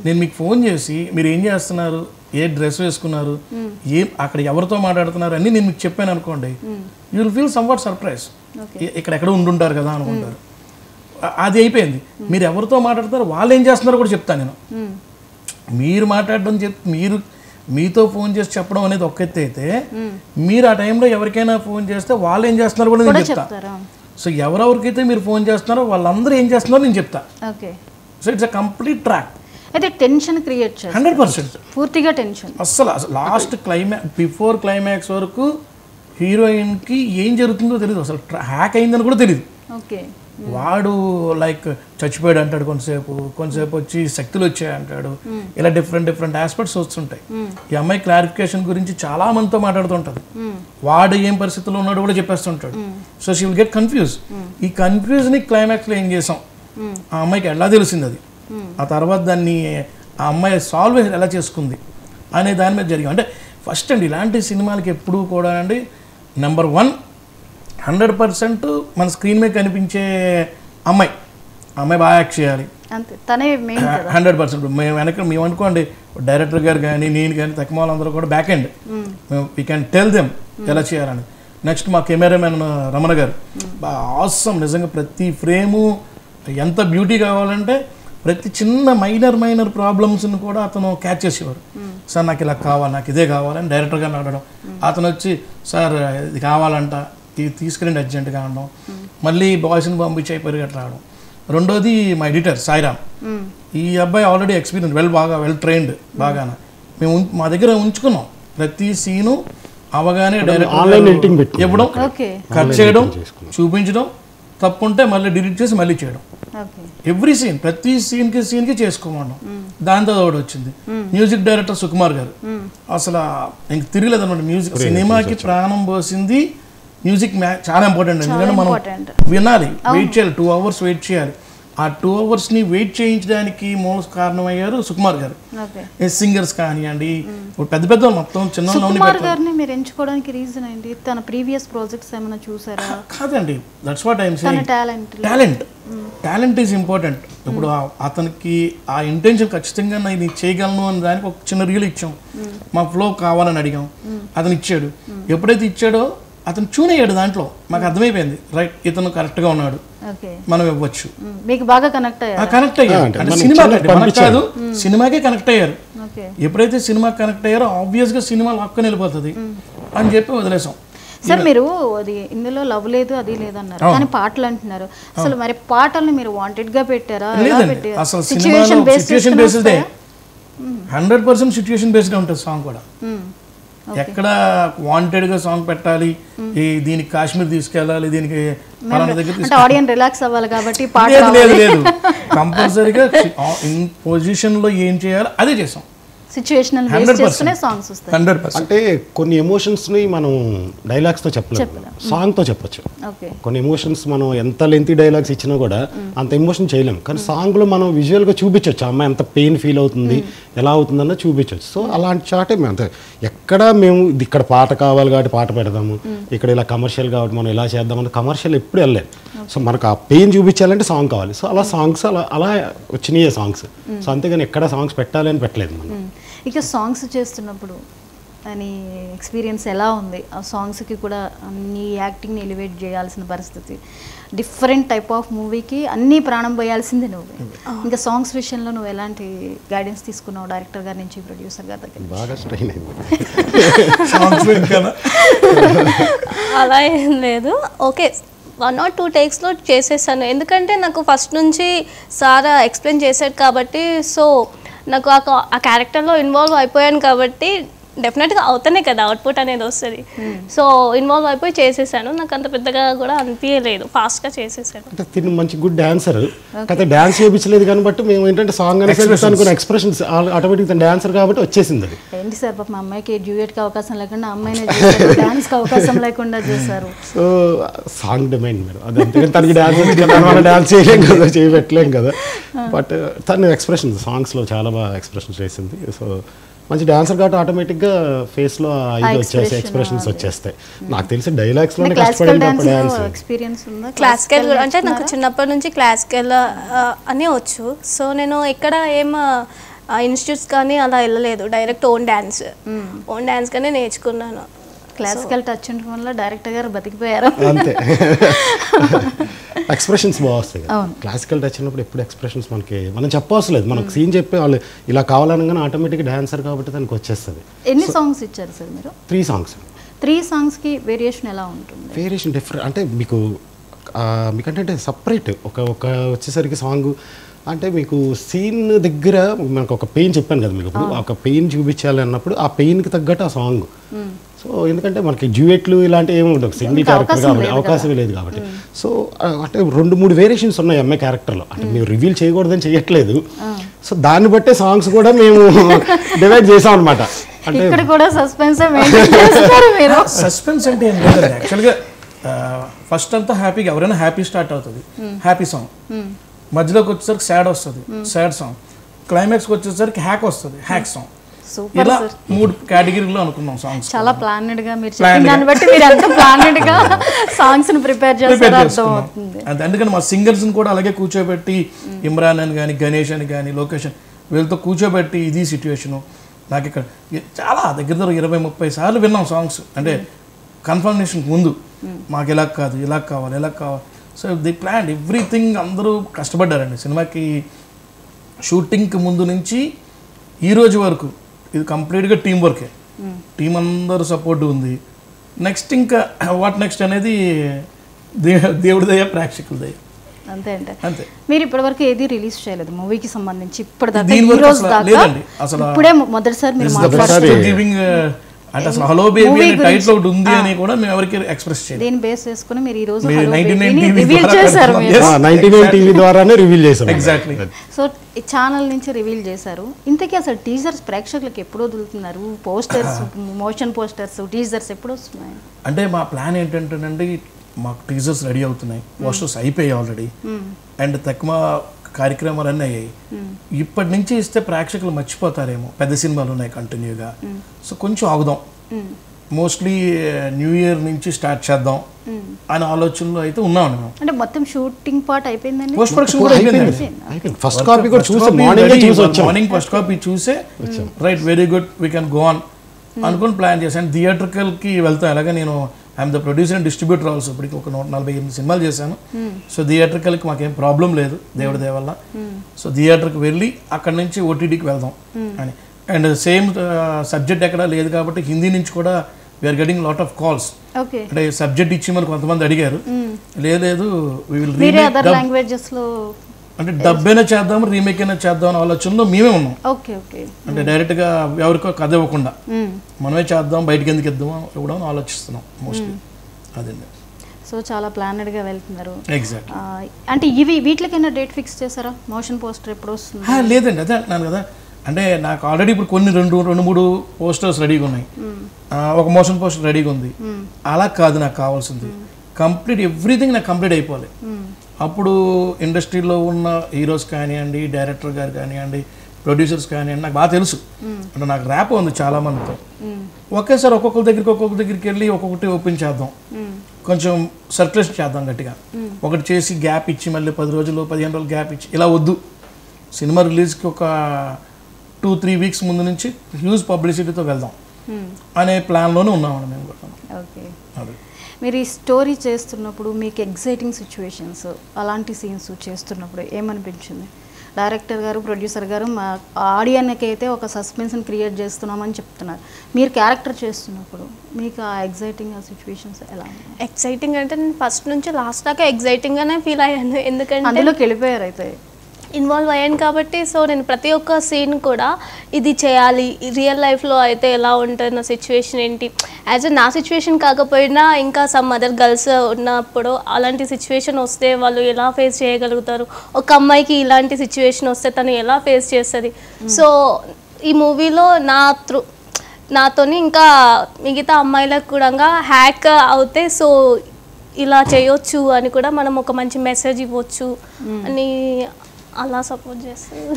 నేను మీకు ఫోన్ చేసి మీరు ఏం చేస్తున్నారు, ఏ డ్రెస్ వేసుకున్నారు, అక్కడ ఎవరితో మాట్లాడుతున్నారు అన్నీ నేను మీకు చెప్పాను అనుకోండి, you will feel somewhat surprise. ఎక్కడ ఉండుంటారు కదా అనుకుంటారు. అది అయిపోయింది. మీరు ఎవరితో మాట్లాడుతారో వాళ్ళు ఏం చేస్తున్నారో కూడా చెప్తాను నేను. మీరు మాట్లాడడం మీతో ఫోన్ చేసి చెప్పడం అనేది ఒక ఎత్తు అయితే, మీరు ఆ టైంలో ఎవరికైనా ఫోన్ చేస్తే వాళ్ళు ఏం చేస్తున్నారో కూడా నేను చెప్తాను. సో ఎవరెవరికైతే మీరు ఫోన్ చేస్తున్నారో వాళ్ళందరూ ఏం చేస్తున్నారో నేను చెప్తా. So it's a complete track. అయితే టెన్షన్ క్రియేట్ చేస్తారు 100%. పూర్తిగా టెన్షన్. అసలు లాస్ట్ బిఫోర్ క్లైమాక్స్ వరకు హీరోయిన్కి ఏం జరుగుతుందో తెలియదు, అసలు హ్యాక్ అయిందని కూడా తెలియదు. వాడు లైక్ చచ్చిపోయాడు అంటాడు, కొంతసేపు వచ్చి శక్తులు వచ్చాయి అంటాడు. ఇలా డిఫరెంట్ ఆస్పెక్ట్స్ వస్తుంటాయి. ఈ అమ్మాయి క్లారిఫికేషన్ గురించి చాలా మందితో మాట్లాడుతుంటుంది. వాడు ఏం పరిస్థితుల్లో ఉన్నాడు కూడా చెప్పేస్తుంటాడు. So she will get confuse. ఈ కన్ఫ్యూజ్ని క్లైమాక్స్లో ఏం చేసాం, ఆ అమ్మాయికి ఎలా తెలిసింది అది, ఆ తర్వాత దాన్ని ఆ అమ్మాయి సాల్వ్ ఎలా చేసుకుంది అనే దాని మీద జరిగాం. అంటే ఫస్ట్ అండి ఇలాంటి సినిమాలకి ఎప్పుడూ కూడా అండి నెంబర్ 1 100% మన స్క్రీన్ మీద కనిపించే అమ్మాయి బాగా యాక్ట్ చేయాలి. 100%. మేము అనుకోండి డైరెక్టర్ గారు కానీ నేను కానీ తక్కువ అందరూ కూడా back end, we can tell them ఎలా చేయాలని. నెక్స్ట్ మా కెమెరామెన్ రమణ గారు బాగా ఆసమ్, నిజంగా ప్రతి ఫ్రేము ఎంత బ్యూటీ కావాలంటే ప్రతి చిన్న మైనర్ ప్రాబ్లమ్స్ని కూడా అతను క్యాచ్ చేసేవారు. సార్ నాకు ఇలా కావాలి, నాకు ఇదే కావాలని డైరెక్టర్ గారిని అడగడం, అతను వచ్చి సార్ ఇది కావాలంట, ఇది తీసుకురండి అర్జెంటుగా అనడం, మళ్ళీ బాయ్స్ని పంపించి పరిగెట్టి రావడం. రెండోది మా ఎడిటర్ సాయిరామ్, ఈ అబ్బాయి ఆల్రెడీ ఎక్స్పీరియన్స్ వెల్ ట్రైన్డ్ బాగా. మేము మా దగ్గర ఉంచుకున్నాం, ప్రతి సీను అవగానే డైరెక్టర్ ఇవ్వడం, కట్ చేయడం, చూపించడం, తప్పు ఉంటే మళ్ళీ డిలీట్ చేసి మళ్ళీ చేయడం. ఎవ్రీ సీన్ ప్రతి సీన్కి చేసుకోమన్నాం. దాంతో ఒకటి వచ్చింది మ్యూజిక్ డైరెక్టర్ సుకుమార్ గారు. అసలు ఇంక తిరగలేదు అనమాట. మ్యూజిక్ సినిమాకి ప్రాణం పోసింది మ్యూజిక్. చాలా ఇంపార్టెంట్. ఎందుకంటే మనం వినాలి, వెయిట్ చేయాలి, 2 hours వెయిట్ చేయాలి. ఆ 2 hours వెయిట్ చేయించడానికి మూల కారణం అయ్యారు సుకుమార్ గారు. సింగర్స్ కానివ్వండి, పెద్ద మొత్తం చిన్న మీరు ఎంచుకోవడానికి రీజన్ ఏంటి? తన ప్రీవియస్ ప్రాజెక్ట్స్ ఏమైనా చూసారా? కాదండి, that's what I'm saying. Talent is important. ఇప్పుడు అతనికి ఆ ఇంటెన్షన్ ఖచ్చితంగా నేను చేయగలను అని దానికి ఒక చిన్న రీల్ ఇచ్చాం. మా ఫ్లో కావాలని అడిగాం, అతను ఇచ్చాడు. ఎప్పుడైతే ఇచ్చాడో అతను ట్యూన్ అయ్యాడు. దాంట్లో మాకు అర్థమైపోయింది, రైట్ ఇతను కరెక్ట్గా ఉన్నాడు, మనం ఇవ్వచ్చు. మీకు బాగా కనెక్ట్ అయ్యారు అంటే సినిమాకి కాదు, సినిమాకే కనెక్ట్ అయ్యారు. ఎప్పుడైతే సినిమాకి కనెక్ట్ అయ్యారో ఆబ్వియస్గా సినిమా లాక్కొని వెళ్ళిపోతుంది అని చెప్పి వదిలేసాం. సార్ మీరు అది ఇందులో లవ్ లేదు అది లేదన్నారు, కానీ పాటలు అంటున్నారు. అసలు మరి పాటల్ని మీరు వాంటెడ్ గా పెట్టారా? లేదండి, అసలు సిచ్యుయేషన్ బేస్డ్ 100% సిచ్యుయేషన్ బేస్డ్ ఉంటుంది సాంగ్ కూడా. ఎక్కడ వాంటెడ్గా సాంగ్ పెట్టాలి, దీనికి కాశ్మీర్ తీసుకెళ్ళాలి, దీనికి ఆడియన్స్ రిలాక్స్ అవ్వాలి కాబట్టి లేదు. కంపల్సరీగా ఇన్ పొజిషన్లో ఏం చేయాలో అదే చేసాం. సిచ్యుయేషనల్ బేస్ చేసుకునే సాంగ్స్ వస్తాయి. 100%. అంటే కొన్ని ఎమోషన్స్ని మనం డైలాగ్స్తో చెప్పలేము, సాంగ్తో చెప్పొచ్చు. కొన్ని ఎమోషన్స్ మనం ఎంత లెంతీ డైలాగ్స్ ఇచ్చినా కూడా అంత ఎమోషన్ చేయలేము, కానీ సాంగ్లో మనం విజువల్గా చూపించవచ్చు. అమ్మాయి ఎంత పెయిన్ ఫీల్ అవుతుంది, ఎలా అవుతుందన్న చూపించవచ్చు. సో అలాంటి చాటే మేము అంతే. ఎక్కడ మేము ఇక్కడ పాట కావాలి కాబట్టి పాట పెడదాము, ఇక్కడ ఇలా కమర్షియల్ కాబట్టి మనం ఇలా చేద్దామని కమర్షియల్ ఎప్పుడు వెళ్ళలేదు. సో మనకు ఆ పెయిన్ చూపించాలంటే సాంగ్ కావాలి. సో అలా సాంగ్స్ అలా వచ్చినాయి సాంగ్స్. సో అంతేగాని ఎక్కడ సాంగ్స్ పెట్టాలి అని పెట్టలేదు మనం. ఇక సాంగ్స్ చేస్తున్నప్పుడు అని ఎక్స్పీరియన్స్ ఎలా ఉంది? ఆ సాంగ్స్కి కూడా నీ యాక్టింగ్ని ఎలివేట్ చేయాల్సిన పరిస్థితి, డిఫరెంట్ టైప్ ఆఫ్ మూవీకి అన్నీ ప్రాణం పోయాల్సిందే నువ్వు. ఇంకా సాంగ్స్ విషయంలో నువ్వు ఎలాంటి గైడెన్స్ తీసుకున్నావు డైరెక్టర్ గారి నుంచి, ప్రొడ్యూసర్ గారి దగ్గర? బాగా స్ట్రెయిన్ అయింది. అలా ఏం లేదు, ఓకే 1 or 2 takesలో చేసేసాను. ఎందుకంటే నాకు ఫస్ట్ నుంచి సారా ఎక్స్ప్లెయిన్ చేశాడు కాబట్టి, సో నాకు ఆ క్యారెక్టర్లో ఇన్వాల్వ్ అయిపోయాను కాబట్టి డెఫినెట్గా అవుతానే కదా అవుట్పుట్ అనేది వస్తుంది. సో ఇన్వాల్వ్ అయిపోయి చేసేసాను. నాకు అంత పెద్దగా కూడా అనిపించలేదు, ఫాస్ట్గా చేసేసాను. అంటే తిను మంచి గుడ్ డాన్సర్, అయితే డాన్స్ చేయించలేదు కానీ బట్ మేము ఏంటంటే సాంగ్ అనుకున్న ఎక్స్ప్రెషన్స్ ఆటోమేటిక్ డాన్సర్ కాబట్టి వచ్చేసింది. అది ఏంటి సార్ పాప, మా అమ్మాయికి డ్యూయట్కి అవకాశం లేకుండా అమ్మాయిని డాన్స్కి అవకాశం లేకుండా చేశారు. సో సాంగ్ డిమాండ్ మేడం, అది అంతేగాని తనకి డాన్స్ చేయలేం కదా, చేయబెట్టలేం కదా. బట్ తను ఎక్స్ప్రెషన్స్ సాంగ్స్లో చాలా బాగా ఎక్స్ప్రెషన్స్ చేసింది. సో మంచి డాన్సర్ కాబట్టి ఆటోమేటిక్గా ఫేస్లో ఇది వచ్చేస్తాయి, ఎక్స్ప్రెషన్స్ వచ్చేస్తాయి. నాకు తెలిసి డైలాగ్స్లోనే కష్టపడినప్పుడు డాన్స్ ఎక్స్పీరియన్స్ ఉందా? క్లాసికల్ అంటే నాకు చిన్నప్పటి నుంచి క్లాసికల్ అని వచ్చు. సో నేను ఎక్కడ ఏం ఇన్స్టిట్యూట్స్ కానీ అలా వెళ్ళలేదు, డైరెక్ట్ ఓన్ డ్యాన్స్ కానీ నేర్చుకున్నాను. క్లాసికల్ టచ్ ఉండడం వల్ల డైరెక్టర్ గారు బతికిపోయారు. అంతే, ఎక్స్ప్రెషన్స్ బాగా వస్తాయి. క్లాసికల్ టచ్ ఉన్నప్పుడు ఎప్పుడు ఎక్స్ప్రెషన్స్ మనం చెప్పవసరం లేదు, మనకు సీన్ చెప్పే వాళ్ళు ఇలా కావాలనగానే ఆటోమేటిక్గా డాన్సర్ కాబట్టి దానికి వచ్చేస్తుంది. ఎన్ని సాంగ్స్ ఇచ్చారు సార్ మీరు? 3 songs. 3 songs-కి వేరియేషన్ ఎలా ఉంటుంది? వేరియేషన్ డిఫరెంట్ అంటే మీకంటే సపరేట్ ఒక వచ్చేసరికి సాంగ్ అంటే మీకు సీన్ దగ్గర మనకు ఒక పెయిన్ చెప్పాను కదా మీకు, ఇప్పుడు ఒక పెయిన్ చూపించాలి అన్నప్పుడు ఆ పెయిన్కి తగ్గట్టు ఆ సాంగ్. సో ఎందుకంటే మనకి డ్యూయెట్లు ఇలాంటివి ఏమి ఉండవు, సింగిల్ క్యారెక్టర్ కాబట్టి అవకాశమే లేదు కాబట్టి. సో అంటే 2-3 వేరియేషన్స్ ఉన్నాయి అమ్మాయి క్యారెక్టర్లో, అంటే మేము రివీల్ చేయకూడదని చేయట్లేదు. సో దాన్ని బట్టే సాంగ్స్ కూడా మేము డివైడ్ చేసాం అనమాట. అంటే ఇక్కడ కూడా సస్పెన్స్ మెయింటైన్ చేస్తారు మీరు. సస్పెన్స్ అంటే ఏం లేదు యాక్చువల్గా. ఫస్ట్ అంతా హ్యాపీగా ఎవరైనా హ్యాపీ స్టార్ట్ అవుతుంది, హ్యాపీ సాంగ్. మధ్యలోకి వచ్చేసరికి సాడ్ వస్తుంది, సాడ్ సాంగ్. క్లైమాక్స్కి వచ్చేసరికి హ్యాక్ వస్తుంది, హ్యాక్ సాంగ్. ఇలా 3 కేటగిరీలో అనుకున్నాం సాంగ్స్. చాలా ప్లానెడ్ గా మీరు చెప్పిన దాన్ని బట్టి మీరు ఎంత ప్లానెడ్ గా సాంగ్స్ ని ప్రిపేర్ చేస్తారో అర్థం అవుతుంది. అందుకని మా సింగర్స్ ని కూడా అలాగే కూర్చోబెట్టి, ఇమ్రాన్ అని కానీ, గణేష్ అని కానీ, లోకేష్ వీళ్ళతో కూర్చోబెట్టి ఇది సిచ్యువేషను. నాకు ఇక్కడ చాలా దగ్గర 20-30 సార్లు విన్నాం సాంగ్స్. అంటే కన్ఫర్మేషన్ ముందు మాకు ఇలా కాదు, ఇలా కావాలి, ఇలా కావాలి. So the plan everything. అందరూ కష్టపడ్డారండి సినిమాకి. షూటింగ్కి ముందు నుంచి ఈ రోజు వరకు ఇది కంప్లీట్గా టీం వర్కే. టీం అందరూ సపోర్ట్ ఉంది. నెక్స్ట్ ఇంకా వాట్ నెక్స్ట్ అనేది దేవుడి దయ, ప్రేక్షకుల దయ. అంతే అంటే అంతే. మీరు ఇప్పటివరకు ఏది రిలీజ్ చేయలేదు మూవీకి సంబంధించి ఇప్పటిదాకా? లేదండి అసలు. ఇప్పుడే మొదటిసారి మీరు మాట్లాడుతున్నారు. అంటే అసలు హలో బేబీ అనే టైటిల్ ఒకటి ఉంది అని కూడా మేము ఎవరికి ఎక్స్ప్రెస్ చేయలేదు. దీన్ని బేస్ చేసుకుని మీరు ఈ రోజు 99 రివీల్ చేశారు. 99 టీవీ ద్వారానే రివీల్ చేశాం. ఎగ్జాక్ట్లీ. సో ఈ ఛానల్ నుంచి రివీల్ చేశారు. ఇంతకీ అసలు టీజర్స్ ప్రేక్షకులకు ఎప్పుడు వదులుతున్నారు? పోస్టర్స్, మోషన్ పోస్టర్స్, టీజర్స్ ఎప్పుడు వస్తున్నాయి? అంటే మా ప్లాన్ ఏంటంటేనండి, మాకు టీజర్స్ రెడీ అవుతున్నాయి, పోస్టర్స్ అయిపోయాయి ఆల్రెడీ, అండ్ తక్కువ కార్యక్రమాలు అన్నీ అయ్యాయి. ఇప్పటి నుంచి ఇస్తే ప్రేక్షకులు మర్చిపోతారేమో, పెద్ద సినిమాలు ఉన్నాయి కంటిన్యూగా. సో కొంచెం ఆగుదాం, మోస్ట్లీ న్యూ ఇయర్ నుంచి స్టార్ట్ చేద్దాం అనే ఆలోచనలో అయితే ఉన్నాం. అంటే మొత్తం షూటింగ్ పార్ట్ అయిపోయిందండి, పోస్ట్ ప్రొడక్షన్ కూడా అయిపోయింది. ఫస్ట్ కాపీ కూడా చూసి మార్నింగ్ ఫస్ట్ కాపీ చూసే right very good we can go on అనుకుని ప్లాన్ చేశాను. థియేటర్కల్కి వెళ్తాం. అలాగే నేను I'm the producer and distributor also. ఇప్పటికి ఒక 148 సినిమాలు చేశాను. సో థియేటర్కల్కి మాకేం ప్రాబ్లం లేదు దేవుడి దయ వల్ల. సో థియేటర్కి వెళ్ళి అక్కడ నుంచి ఓటీటీకి వెళ్దాం అని. అండ్ సేమ్ సబ్జెక్ట్ ఎక్కడ లేదు కాబట్టి హిందీ నుంచి కూడా we are getting lot of calls. అంటే సబ్జెక్ట్ ఇచ్చి మనకు కొంతమంది అడిగారు, లేదు అంటే డబ్ అయినా చేద్దాం, రీమేక్ అయినా చేద్దాం అనే ఆలోచనలో మేమే ఉన్నాం. అంటే డైరెక్ట్గా ఎవరికో కథ ఇవ్వకుండా మనమే చేద్దాం, బయటకి ఎందుకు ఇవ్వడం ఆలోచిస్తున్నాం మోస్ట్లీ. అదండి. సో చాలా ప్లానెడ్గా వెళ్తున్నారు. ఎగ్జాక్ట్. అంటే వీటికైనా డేట్ ఫిక్స్ చేశారా? మోషన్ పోస్టర్ ఎప్పుడు వస్తుంది? లేదండి, అదే అంటున్నాను కదా. అంటే నాకు ఆల్రెడీ ఇప్పుడు కొన్ని 2-3 పోస్టర్స్ రెడీగా ఉన్నాయి, ఒక మోషన్ పోస్టర్ రెడీగా ఉంది. అలా కాదు, నాకు కావాల్సింది కంప్లీట్ ఎవ్రీథింగ్ నాకు కంప్లీట్ అయిపోవాలి. అప్పుడు ఇండస్ట్రీలో ఉన్న హీరోస్ కానివ్వండి, డైరెక్టర్ గారు కానివ్వండి, ప్రొడ్యూసర్స్ కానివ్వండి, నాకు బాగా తెలుసు. అంటే నాకు ర్యాప్ ఉంది చాలా మందితో. ఒకేసారి ఒక్కొక్కరి దగ్గరికి వెళ్ళి ఒక్కొక్కటి ఓపెన్ చేద్దాం, కొంచెం సర్క్యులేషన్ చేద్దాం గట్టిగా. ఒకటి చేసి గ్యాప్ ఇచ్చి మళ్ళీ 10 రోజులు 15 రోజులు గ్యాప్ ఇచ్చి ఇలా వద్దు. సినిమా రిలీజ్కి ఒక 2-3 వీక్స్ ముందు నుంచి హ్యూజ్ పబ్లిసిటీతో వెళ్దాం అనే ప్లాన్లోనే ఉన్నామండి మేము కూడా. ఓకే. మీరు ఈ స్టోరీ చేస్తున్నప్పుడు మీకు ఎగ్జైటింగ్ సిచ్యువేషన్స్, అలాంటి సీన్స్ చేస్తున్నప్పుడు ఏమనిపించింది? డైరెక్టర్ గారు, ప్రొడ్యూసర్ గారు మా ఆడియన్కి అయితే ఒక సస్పెన్స్ని క్రియేట్ చేస్తున్నామని చెప్తున్నారు. మీరు క్యారెక్టర్ చేస్తున్నప్పుడు మీకు ఆ ఎగ్జైటింగ్ ఆ సిచ్యువేషన్స్ ఎలా? ఎగ్జైటింగ్ అంటే నేను ఫస్ట్ నుంచి లాస్ట్ దాకా ఎగ్జైటింగ్గానే ఫీల్ అయ్యాను. ఎందుకంటే అందులోకి వెళ్ళిపోయారు, అయితే ఇన్వాల్వ్ అయ్యాను కాబట్టి. సో నేను ప్రతి ఒక్క సీన్ కూడా ఇది చేయాలి, రియల్ లైఫ్లో అయితే ఎలా ఉంటుంది, నా సిచ్యువేషన్ ఏంటి, యాజ్ నా సిచ్యువేషన్ కాకపోయినా ఇంకా సమ్ అదర్ గర్ల్స్ ఉన్నప్పుడు అలాంటి సిచ్యువేషన్ వస్తే వాళ్ళు ఎలా ఫేస్ చేయగలుగుతారు, ఒక అమ్మాయికి ఇలాంటి సిచ్యువేషన్ వస్తే తను ఎలా ఫేస్ చేస్తుంది. సో ఈ మూవీలో నాతోని ఇంకా మిగతా అమ్మాయిలకు కూడా హ్యాక్ అవుతే సో ఇలా చేయొచ్చు అని కూడా మనం ఒక మంచి మెసేజ్ ఇవ్వచ్చు అని అలా సపోర్ట్ చేస్తారు.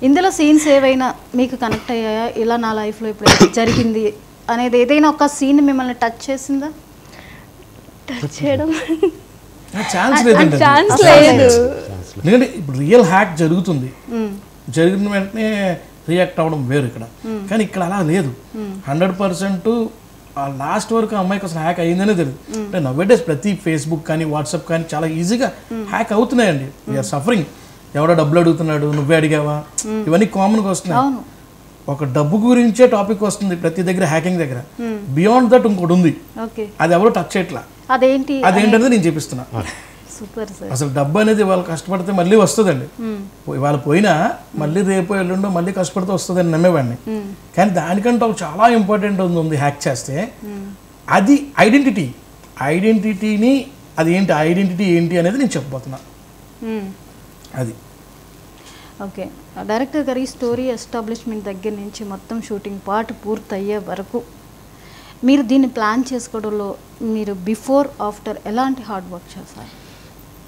ఇందులో సీన్స్ ఏవైనా మీకు కనెక్ట్ అయ్యాయా, ఇలా నా లైఫ్లో ఇప్పుడు జరిగింది అనేది ఏదైనా ఒక సీన్ మిమ్మల్ని టచ్ చేసిందా? టచ్ చేయడం ఛాన్స్ లేదండి. ఛాన్స్ లేదు. ఎందుకంటే ఇప్పుడు రియల్ హ్యాక్ జరుగుతుంది, జరిగిన వెంటనే రియాక్ట్ అవ్వడం వేరు ఇక్కడ. కానీ ఇక్కడ అలా లేదు. 100% లాస్ట్ వరకు అమ్మాయికి అసలు హ్యాక్ అయ్యిందనే తెలియదు. అంటే నవ్వేడేస్ ప్రతి ఫేస్బుక్ కానీ వాట్సాప్ కానీ చాలా ఈజీగా హ్యాక్ అవుతున్నాయండి. We are suffering. ఎవడో డబ్బులు అడుగుతున్నాడు, నువ్వే అడిగావా, ఇవన్నీ కామన్గా వస్తున్నాయి. ఒక డబ్బు గురించే టాపిక్ వస్తుంది ప్రతి దగ్గర, హ్యాకింగ్ దగ్గర. బియాండ్ దట్ ఇంకోటి ఉంది, అది ఎవరు టచ్ చేయట్లా. అదేంటనేది నేను చూపిస్తున్నా. Super sir. అసలు డబ్బు అనేది వాళ్ళు కష్టపడితే మళ్ళీ వస్తుందండి. వాళ్ళు పోయినా మళ్ళీ రేపు ఎల్లుండో మళ్ళీ కష్టపడితే వస్తుందని నమ్మేవాడిని. కానీ దానికంటే ఒక చాలా ఇంపార్టెంట్ ఉంది హ్యాక్ చేస్తే, అది ఐడెంటిటీ. ఐడెంటిటీని అది ఏంటి, ఐడెంటిటీ ఏంటి అనేది నేను చెప్పబోతున్నా. అది ఓకే. డైరెక్టర్ గారి స్టోరీ ఎస్టాబ్లిష్మెంట్ దగ్గర నుంచి మొత్తం షూటింగ్ పార్ట్ పూర్తయ్యే వరకు మీరు దీన్ని ప్లాన్ చేసుకోవడంలో మీరు బిఫోర్ ఆఫ్టర్ ఎలాంటి హార్డ్ వర్క్ చేస్తారు?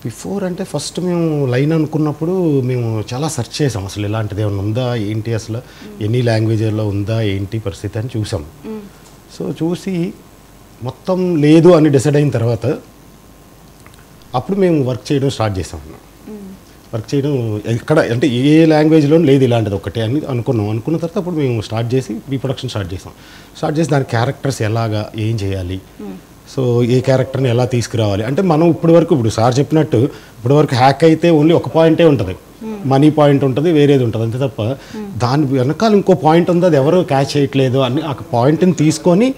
బిఫోర్ అంటే ఫస్ట్ మేము లైన్ అనుకున్నప్పుడు మేము చాలా సెర్చ్ చేసాం, అసలు ఇలాంటిది ఏమైనా ఉందా ఏంటి, అసలు ఎన్ని లాంగ్వేజ్లో ఉందా ఏంటి పరిస్థితి అని చూసాం. సో చూసి మొత్తం లేదు అని డిసైడ్ అయిన తర్వాత అప్పుడు మేము వర్క్ చేయడం స్టార్ట్ చేసాం. వర్క్ చేయడం ఎక్కడ అంటే ఏ లాంగ్వేజ్లో లేదు ఇలాంటిది ఒకటే అని అనుకున్న తర్వాత అప్పుడు మేము స్టార్ట్ చేసి రీప్రొడక్షన్ స్టార్ట్ చేసి దాని క్యారెక్టర్స్ ఎలాగా ఏం చేయాలి, సో ఏ క్యారెక్టర్ని ఎలా తీసుకురావాలి అంటే మనం ఇప్పుడు సార్ చెప్పినట్టు ఇప్పటి వరకు హ్యాక్ అయితే ఓన్లీ ఒక పాయింటే ఉంటుంది, మనీ పాయింట్ ఉంటుంది, వేరేది ఉంటుంది అంతే తప్ప దాని వెనకాల ఇంకో పాయింట్ ఉంది, అది ఎవరు క్యాచ్ చేయట్లేదు అని ఆ పాయింట్ని తీసుకొని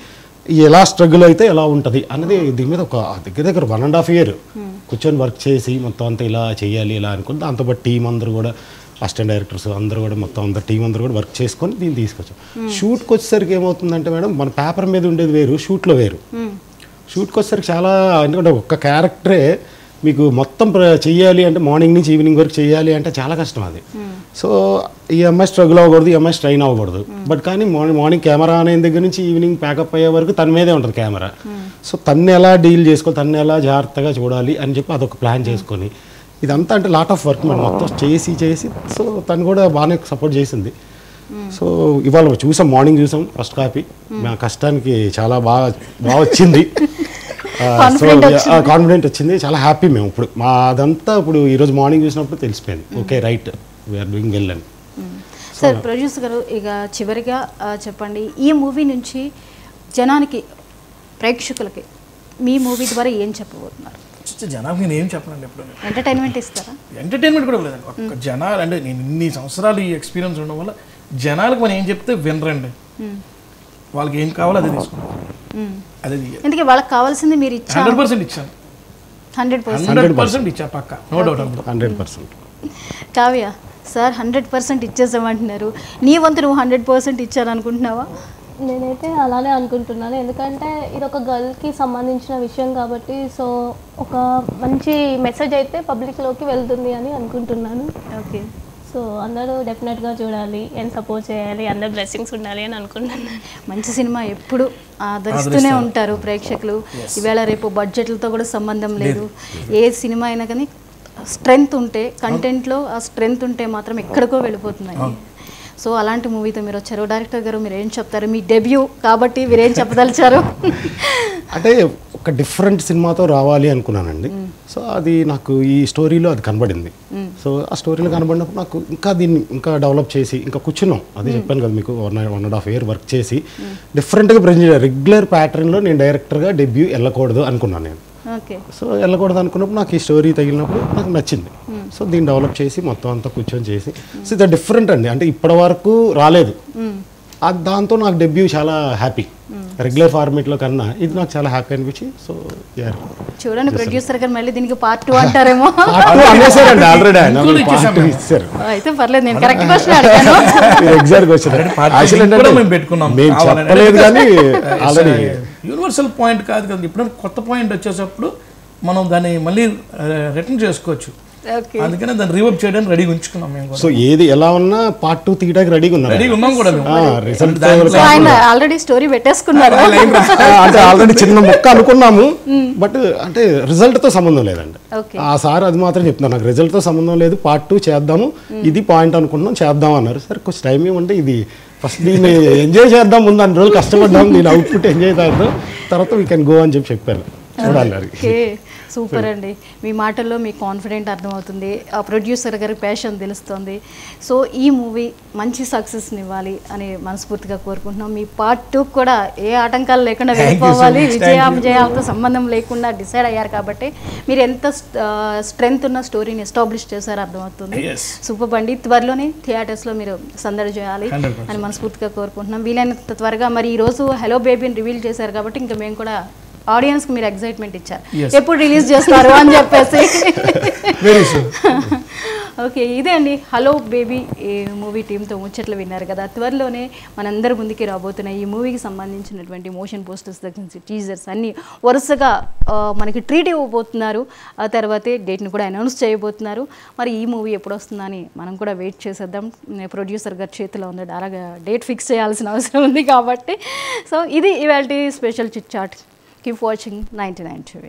ఎలా స్ట్రగుల్ అయితే ఎలా ఉంటుంది అన్నది దీని మీద ఒక దగ్గర 1.5 year కూర్చొని వర్క్ చేసి మొత్తం అంతా ఇలా చేయాలి ఇలా అనుకుని దాంతోపాటు టీం అందరూ కూడా అసిస్టెంట్ డైరెక్టర్స్ అందరూ కూడా మొత్తం అంతా టీం అందరూ కూడా వర్క్ చేసుకొని దీన్ని తీసుకొచ్చాం. షూట్కి వచ్చేసరికి ఏమవుతుందంటే మేడం మన పేపర్ మీద ఉండేది వేరు, షూట్లో వేరు. షూట్కి వచ్చేసరికి చాలా ఎందుకంటే ఒక్క క్యారెక్టరే మీకు మొత్తం చెయ్యాలి అంటే మార్నింగ్ నుంచి ఈవినింగ్ వరకు చేయాలి అంటే చాలా కష్టం అది. సో ఈ అమ్మాయి స్ట్రగుల్ అవ్వకూడదు, ఈ అమ్మాయి స్ట్రైన్ అవ్వకూడదు. బట్ కానీ మార్నింగ్ కెమెరా అనే దగ్గర నుంచి ఈవినింగ్ ప్యాకప్ అయ్యే వరకు తన మీదే ఉంటుంది కెమెరా. సో తన్ని ఎలా డీల్ చేసుకోవాలి, తన్ని ఎలా జాగ్రత్తగా చూడాలి అని చెప్పి అదొక ప్లాన్ చేసుకొని ఇదంతా అంటే లాట్ ఆఫ్ వర్క్ మనం మొత్తం చేసి సో తను కూడా బాగానే సపోర్ట్ చేసింది. సో ఇవాళ మార్నింగ్ చూసాం ఫస్ట్ కాపీ, మా కష్టానికి చాలా బాగా వచ్చింది. సో కాన్ఫిడెంట్ వచ్చింది, చాలా హ్యాపీ మేము. ఇప్పుడు మా అదంతా ఇప్పుడు ఈరోజు మార్నింగ్ చూసినప్పుడు తెలిసిపోయింది, okay right we are doing well అని. సార్ ప్రొడ్యూసర్ గారు ఇక చివరిగా చెప్పండి, ఈ మూవీ నుంచి జనానికి ప్రేక్షకులకి మీ మూవీ ద్వారా ఏం చెప్పబోతున్నారు? జనాలకు నేను ఏం చెప్పనండి, ఎప్పుడు ఎంటర్టైన్మెంట్ ఇస్తారా? ఎంటర్టైన్మెంట్ కూడా లేదండి. ఒక్క జనాలు అంటే నేను ఇన్ని సంవత్సరాలు ఈ ఎక్స్పీరియన్స్ ఉండడం వల్ల జనాలకు మనం ఏం చెప్తే వినరండి, వాళ్ళకి ఏం కావాలో అదే తీసుకుంటాం. అదే ఎందుకంటే వాళ్ళకి కావాల్సింది మీరు ఇచ్చారు. 100% ఇచ్చాను, 100% ఇచ్చా పక్క, నో డౌట్. 100%. కావ్య సార్ 100% ఇచ్చేసామంటున్నారు, నీ వంతు నువ్వు 100% ఇచ్చారనుకుంటున్నావా? నేనైతే అలానే అనుకుంటున్నాను, ఎందుకంటే ఇది ఒక గర్ల్కి సంబంధించిన విషయం కాబట్టి సో ఒక మంచి మెసేజ్ అయితే పబ్లిక్లోకి వెళ్తుంది అని అనుకుంటున్నాను. ఓకే. సో అందరూ డెఫినెట్గా చూడాలి అండ్ సపోర్ట్ చేయాలి, అందరు బ్లెస్సింగ్స్ ఉండాలి అని అనుకుంటున్నాను. మంచి సినిమా ఎప్పుడు ఆదరిస్తూనే ఉంటారు ప్రేక్షకులు. ఈవేళ రేపు బడ్జెట్లతో కూడా సంబంధం లేదు, ఏ సినిమా అయినా కానీ స్ట్రెంగ్త్ ఉంటే, కంటెంట్లో ఆ స్ట్రెంగ్త్ ఉంటే మాత్రం ఎక్కడికో వెళ్ళిపోతున్నాయి. సో అలాంటి మూవీతో మీరు వచ్చారు. డైరెక్టర్ గారు మీరు ఏం చెప్తారు? మీ డెబ్యూ కాబట్టి మీరు ఏం చెప్పదలిచారు? అంటే ఒక డిఫరెంట్ సినిమాతో రావాలి అనుకున్నానండి. సో అది నాకు ఈ స్టోరీలో అది కనబడింది. సో ఆ స్టోరీలో కనబడినప్పుడు నాకు ఇంకా దీన్ని ఇంకా డెవలప్ చేసి ఇంకా కూర్చున్నాం. అదే చెప్పాను కదా మీకు, 1.5 year వర్క్ చేసి డిఫరెంట్గా ప్రజెంట్ రెగ్యులర్ ప్యాటర్న్లో నేను డైరెక్టర్గా డెబ్యూ వెళ్ళకూడదు అనుకున్నాను నేను. సో వెళ్ళకూడదు అనుకున్నప్పుడు నాకు ఈ స్టోరీ తగిలినప్పుడు నాకు నచ్చింది. సో దీన్ని డెవలప్ చేసి మొత్తం అంతా కూర్చొని చేసి సో ఇది డిఫరెంట్ అండి, అంటే ఇప్పటి వరకు రాలేదు. దాంతో నాకు డెబ్యూ చాలా హ్యాపీ. రెగ్యులర్ ఫార్మేట్లో కన్నా ఇది నాకు చాలా హ్యాపీ అనిపించి సో చూడండి ప్రొడ్యూసర్ గారు మళ్ళీ దీనికి part 2 అంటారేమో. అనేసారండి ఆల్రెడీ, అయితే పర్లేదు, నేను కరెక్ట్ క్వశ్చన్ అడిగాను. ఎగ్జాక్ట్ క్వశ్చన్ మేము చెప్పలేదు కానీ ఆల్రెడీ యూనివర్సల్ పాయింట్ కాదు కదా. ఇప్పుడు కొత్త పాయింట్ వచ్చేటప్పుడు మనం దాన్ని మళ్ళీ రిటర్న్ చేసుకోవచ్చు. ఓకే అందుకనే దాన్ని రీవర్క్ చేయడానికి రెడీగా ఉంచుకున్నాం మేము కూడా. సో ఏది ఎలా ఉన్నా పార్ట్ 2 తీయడానికి రెడీగా ఉన్నారు. రెడీగా ఉన్నాం కూడా మేము. రిజల్ట్ సో ఆయన ఆల్రెడీ స్టోరీ పెట్టేసుకున్నారు. అంటే ఆల్రెడీ చిన్న మొక్క అనుకున్నాము, బట్ అంటే రిజల్ట్ తో సంబంధం లేదండి. ఓకే ఆ సార్ అది మాత్రం చెప్తున్నారు, నాకు రిజల్ట్ తో సంబంధం లేదు, పార్ట్ 2 చేద్దాము, ఇది పాయింట్ అనుకుంటున్నాం, చేద్దాం అన్నారు. సరే కొంచెం టైం ఏమంటే ఇది ఫస్ట్ దీన్ని ఎంజాయ్ చేద్దాం, ముందు అన్ని రోజులు కష్టపడ్డాం, దీని అవుట్పుట్ ఎంజాయ్ చేద్దాం, తర్వాత వీ కెన్ గో అని చెప్పారు. చూడాలి అది. ఓకే సూపర్ అండి, మీ మాటల్లో మీ కాన్ఫిడెంట్ అర్థమవుతుంది, ఆ ప్రొడ్యూసర్ గారి ప్యాషన్ తెలుస్తుంది. సో ఈ మూవీ మంచి సక్సెస్ని ఇవ్వాలి అని మనస్ఫూర్తిగా కోరుకుంటున్నాం. మీ పార్ట్ 2 కూడా ఏ ఆటంకాలు లేకుండా వెళ్ళిపోవాలి, విజయాలతో సంబంధం లేకుండా డిసైడ్ అయ్యారు కాబట్టి మీరు ఎంత స్ట్రెంగ్త్ ఉన్న స్టోరీని ఎస్టాబ్లిష్ చేశారో అర్థమవుతుంది. సూపర్ అండి, త్వరలోనే థియేటర్స్లో మీరు సందడి చేయాలి అని మనస్ఫూర్తిగా కోరుకుంటున్నాం. వీలైనంత త్వరగా మరి ఈరోజు హలో బేబీని రివీల్ చేశారు కాబట్టి ఇంకా మేము కూడా ఆడియన్స్కి మీరు ఎక్సైట్మెంట్ ఇచ్చారు, ఎప్పుడు రిలీజ్ చేస్తారు అని చెప్పేసి. ఓకే ఇదే అండి హలో బేబీ మూవీ టీంతో ముచ్చట్లు విన్నారు కదా. త్వరలోనే మనందరి ముందుకి రాబోతున్నాయి ఈ మూవీకి సంబంధించినటువంటి మోషన్ పోస్టర్స్ దగ్గర నుంచి టీజర్స్ అన్నీ వరుసగా మనకి ట్రీట్ ఇవ్వబోతున్నారు. ఆ తర్వాతే డేట్ని కూడా అనౌన్స్ చేయబోతున్నారు. మరి ఈ మూవీ ఎప్పుడు వస్తుందని మనం కూడా వెయిట్ చేసేద్దాం. ప్రొడ్యూసర్ గారి చేతిలో ఉంది, అలాగా డేట్ ఫిక్స్ చేయాల్సిన అవసరం ఉంది కాబట్టి. సో ఇది ఇవాల్టి special chit chat. Keep watching 99 TV.